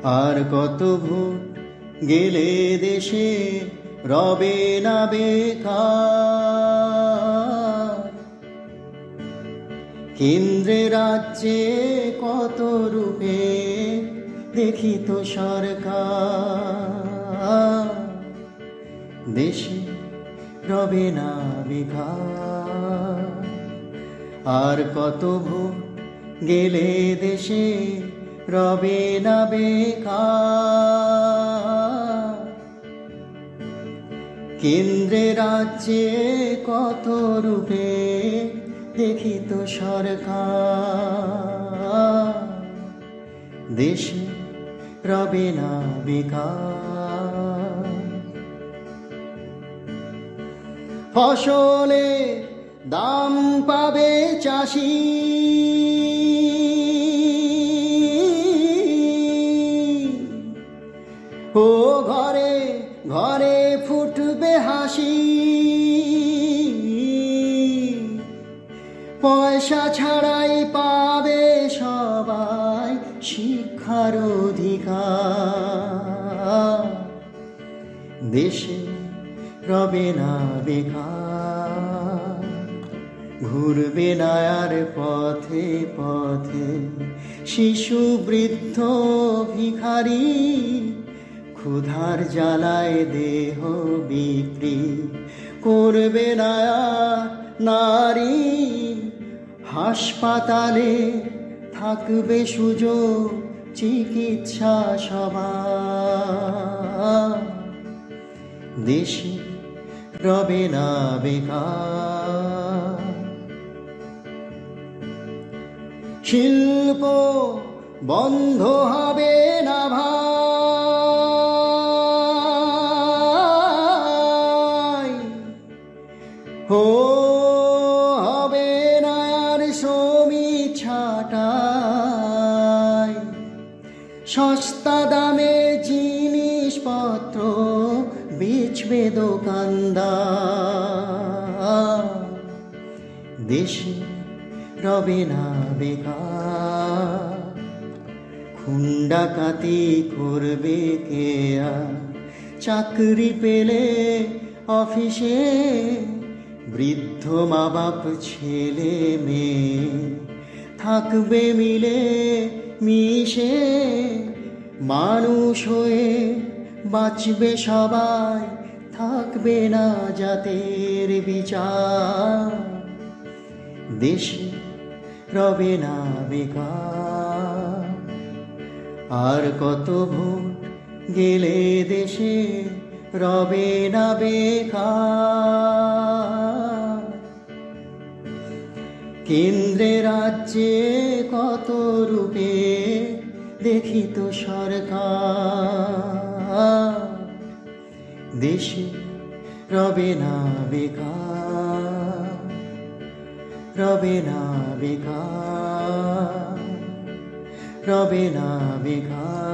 আর কত ভোট গেলে দেশে রবে না বেকার। কেন্দ্রে রাজ্যে কত রূপে দেখি তো সরকার, দেশে রবে না বেকার। আর কত ভোট গেলে দেশে রবে না বেকার। কেন্দ্রে রাজ্যে কত রূপে দেখি তো সরকার, দেশে রবে না বেকার। ফসলে দাম পাবে চাষি, ও ঘরে ঘরে ফুটবে হাসি। পয়সা ছাড়াই পাবে সবাই শিক্ষার অধিকার, দেশে রবে না বেকার। ঘুরবে না আর পথে পথে শিশু বৃদ্ধ ভিখারি, ক্ষুধার জ্বালায় দেহ বিক্রি করবে না আর নারী। হাসপাতালে থাকবে সুযোগ চিকিৎসা সবার, দেশে রবে না বেকার। শিল্প বন্ধ হবে না ভাই, ও হবে না আর শ্রমিক ছাঁটাই। সস্তা দামে জিনিসপত্র বেচবে দোকানদার, দেশে রবে না বেকার। খুন ডাকাতি করবে কে আর চাকরি পেলে অফিসে, বৃদ্ধ মা বাপ ছেলে মেয়ে থাকবে মিলে মিশে। মানুষ হয়ে বাঁচবে সবাই, থাকবে না জাতের বিচার, দেশে রবে না বেকার। আর কত ভোট গেলে দেশে রবে না বেকার। কেন্দ্রে রাজ্যে কত রূপে দেখি তো সরকার, দেশে রবে না বেকার। রবে না বেকার, রবে না বেকার।